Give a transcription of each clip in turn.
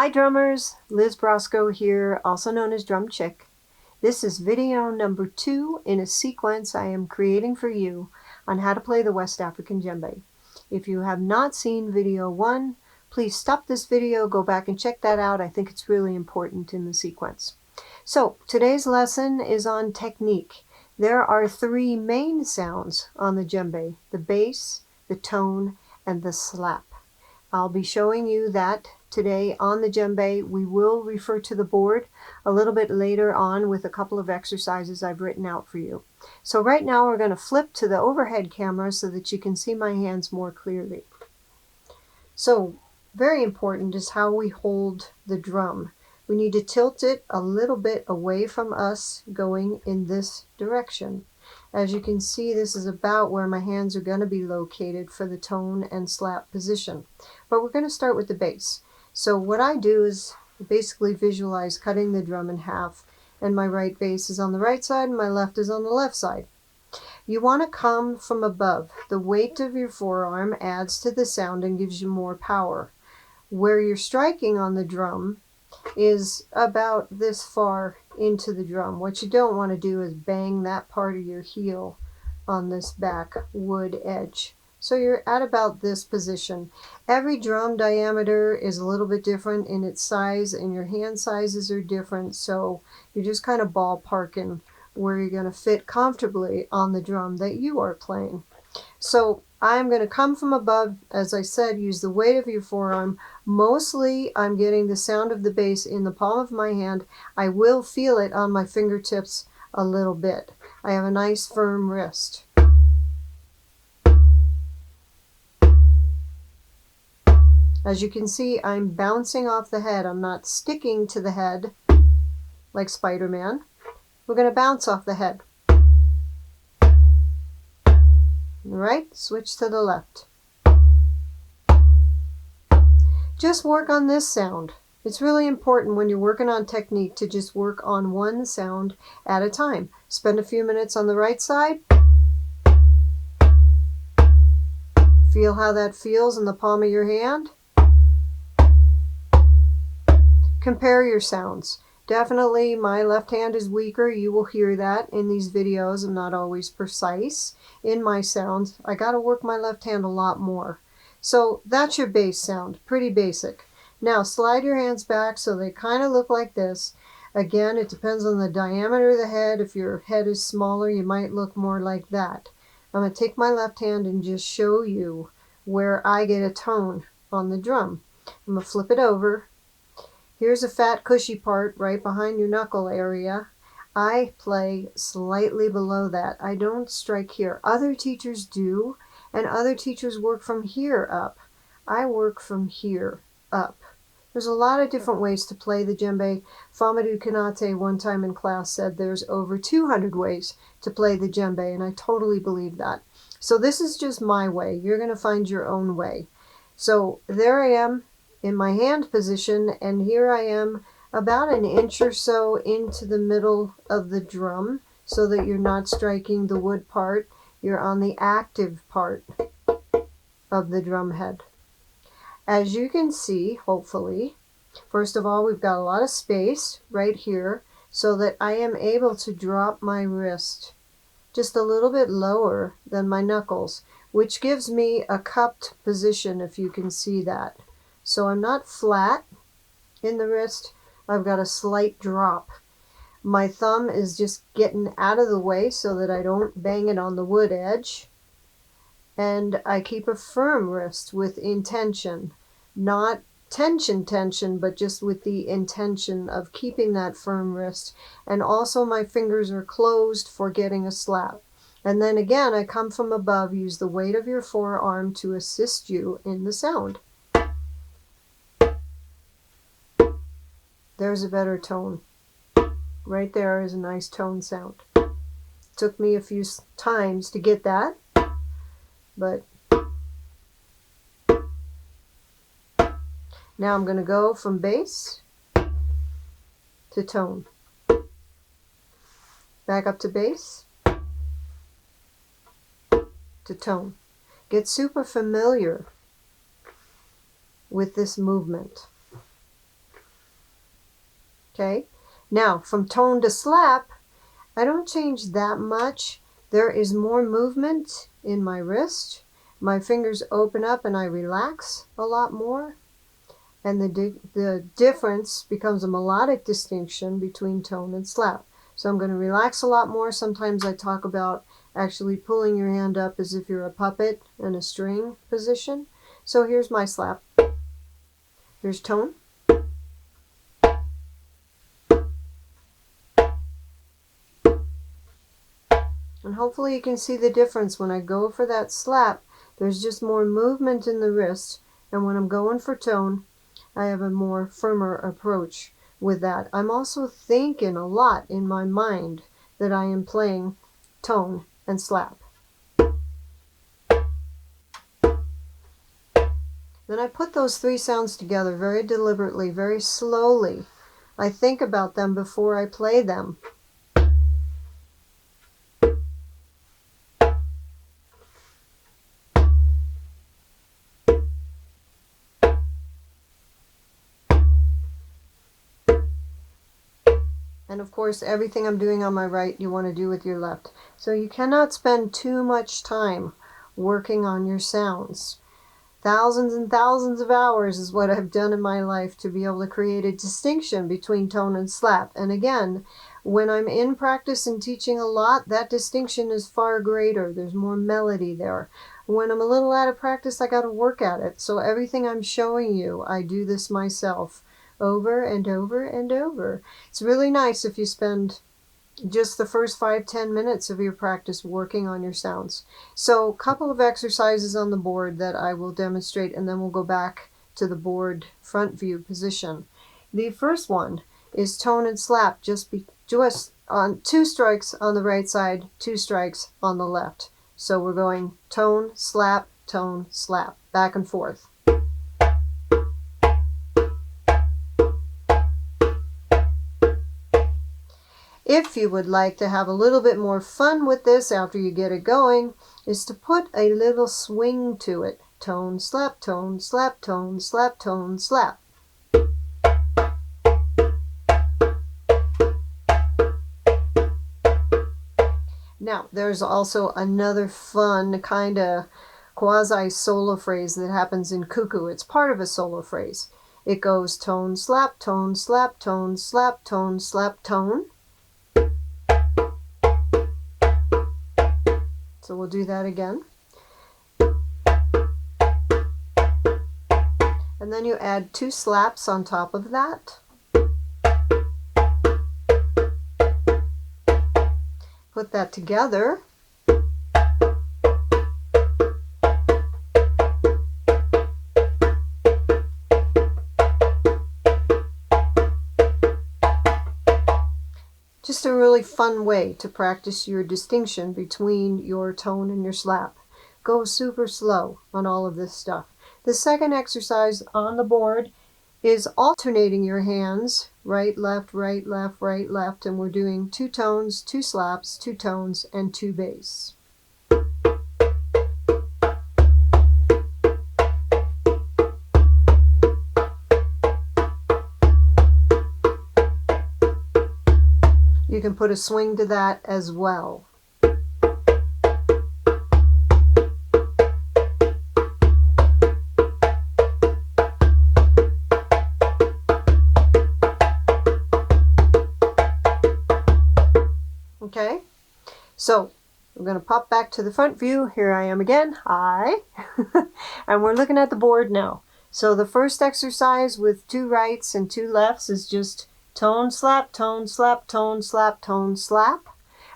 Hi drummers, Liz Broscoe here, also known as Drumchik. This is video number 2 in a sequence I am creating for you on how to play the West African djembe. If you have not seen video 1, please stop this video, go back and check that out. I think it's really important in the sequence. So today's lesson is on technique. There are 3 main sounds on the djembe: the bass, the tone, and the slap. I'll be showing you that today on the djembe. We will refer to the board a little bit later on with a couple of exercises I've written out for you. So right now we're going to flip to the overhead camera so that you can see my hands more clearly. So very important is how we hold the drum. We need to tilt it a little bit away from us, going in this direction. As you can see, this is about where my hands are going to be located for the tone and slap position. But we're going to start with the bass. So what I do is basically visualize cutting the drum in half, and my right bass is on the right side and my left is on the left side. You want to come from above. The weight of your forearm adds to the sound and gives you more power. Where you're striking on the drum is about this far into the drum. What you don't want to do is bang that part of your heel on this back wood edge. So you're at about this position. Every drum diameter is a little bit different in its size, and your hand sizes are different, so you're just kind of ballparking where you're going to fit comfortably on the drum that you are playing. So I'm going to come from above, as I said, use the weight of your forearm. Mostly I'm getting the sound of the bass in the palm of my hand. I will feel it on my fingertips a little bit. I have a nice firm wrist. As you can see, I'm bouncing off the head. I'm not sticking to the head like Spider-Man. We're going to bounce off the head. Right, switch to the left. Just work on this sound. It's really important when you're working on technique to just work on one sound at a time. Spend a few minutes on the right side. Feel how that feels in the palm of your hand. Compare your sounds. Definitely my left hand is weaker. You will hear that in these videos. I'm not always precise in my sounds. I got to work my left hand a lot more. So that's your bass sound. Pretty basic. Now slide your hands back so they kind of look like this. Again, it depends on the diameter of the head. If your head is smaller, you might look more like that. I'm going to take my left hand and just show you where I get a tone on the drum. I'm going to flip it over. Here's a fat cushy part right behind your knuckle area. I play slightly below that. I don't strike here. Other teachers do, and other teachers work from here up. I work from here up. There's a lot of different ways to play the djembe. Famadou Kanate one time in class said there's over 200 ways to play the djembe, and I totally believe that. So this is just my way. You're going to find your own way. So there I am in my hand position, and here I am about an inch or so into the middle of the drum so that you're not striking the wood part. You're on the active part of the drum head. As you can see, hopefully, first of all, we've got a lot of space right here so that I am able to drop my wrist just a little bit lower than my knuckles, which gives me a cupped position, if you can see that. So I'm not flat in the wrist. I've got a slight drop. My thumb is just getting out of the way so that I don't bang it on the wood edge. And I keep a firm wrist with intention. Not tension, but just with the intention of keeping that firm wrist. And also my fingers are closed for getting a slap. And then again, I come from above. Use the weight of your forearm to assist you in the sound. There's a better tone. Right there is a nice tone sound. Took me a few times to get that, but now I'm going to go from bass to tone. Back up to bass to tone. Get super familiar with this movement. Okay, now from tone to slap, I don't change that much. There is more movement in my wrist. My fingers open up and I relax a lot more. And the difference becomes a melodic distinction between tone and slap. So I'm going to relax a lot more. Sometimes I talk about actually pulling your hand up as if you're a puppet in a string position. So here's my slap. Here's tone. And hopefully you can see the difference. When I go for that slap, there's just more movement in the wrist. And when I'm going for tone, I have a more firmer approach with that. I'm also thinking a lot in my mind that I am playing tone and slap. Then I put those three sounds together very deliberately, very slowly. I think about them before I play them. And of course, everything I'm doing on my right, you want to do with your left. So you cannot spend too much time working on your sounds. Thousands and thousands of hours is what I've done in my life to be able to create a distinction between tone and slap. And again, when I'm in practice and teaching a lot, that distinction is far greater. There's more melody there. When I'm a little out of practice, I got to work at it. So everything I'm showing you, I do this myself over and over and over. It's really nice if you spend just the first 5-10 minutes of your practice working on your sounds. So a couple of exercises on the board that I will demonstrate, and then we'll go back to the board front view position. The first one is tone and slap, just on 2 strikes on the right side, 2 strikes on the left. So we're going tone, slap, back and forth. If you would like to have a little bit more fun with this after you get it going, is to put a little swing to it. Tone, slap, tone, slap, tone, slap, tone, slap. Now, there's also another fun kind of quasi-solo phrase that happens in cuckoo. It's part of a solo phrase. It goes tone, slap, tone, slap, tone, slap, tone, slap, tone. So we'll do that again. And then you add 2 slaps on top of that. Put that together. Just a really fun way to practice your distinction between your tone and your slap. Go super slow on all of this stuff. The second exercise on the board is alternating your hands, right, left, right, left, right, left, and we're doing 2 tones, 2 slaps, 2 tones, and 2 bass. You can put a swing to that as well. Okay, so we're going to pop back to the front view. Here I am again. Hi. And we're looking at the board now. So the first exercise with 2 rights and 2 lefts is just tone, slap, tone, slap, tone, slap, tone, slap.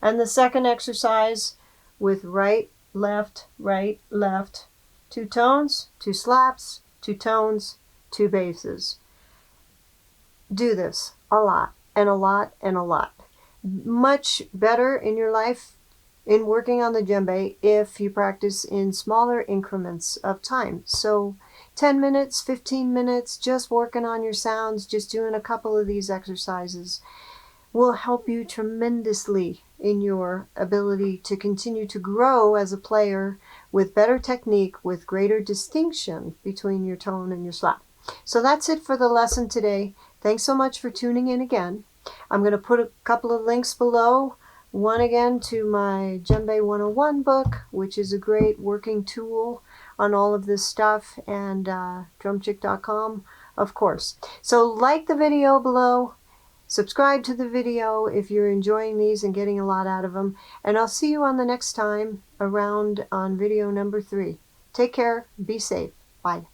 And the second exercise with right, left, 2 tones, 2 slaps, 2 tones, 2 basses. Do this a lot and a lot and a lot. Much better in your life in working on the djembe if you practice in smaller increments of time. So 10 minutes, 15 minutes, just working on your sounds, just doing a couple of these exercises will help you tremendously in your ability to continue to grow as a player with better technique, with greater distinction between your tone and your slap. So that's it for the lesson today. Thanks so much for tuning in again. I'm going to put a couple of links below. One again to my DJEMBE 101 book, which is a great working tool on all of this stuff, and drumchik.com, of course. So like the video below, subscribe to the video if you're enjoying these and getting a lot out of them, and I'll see you on the next time around on video number 3. Take care, be safe, bye.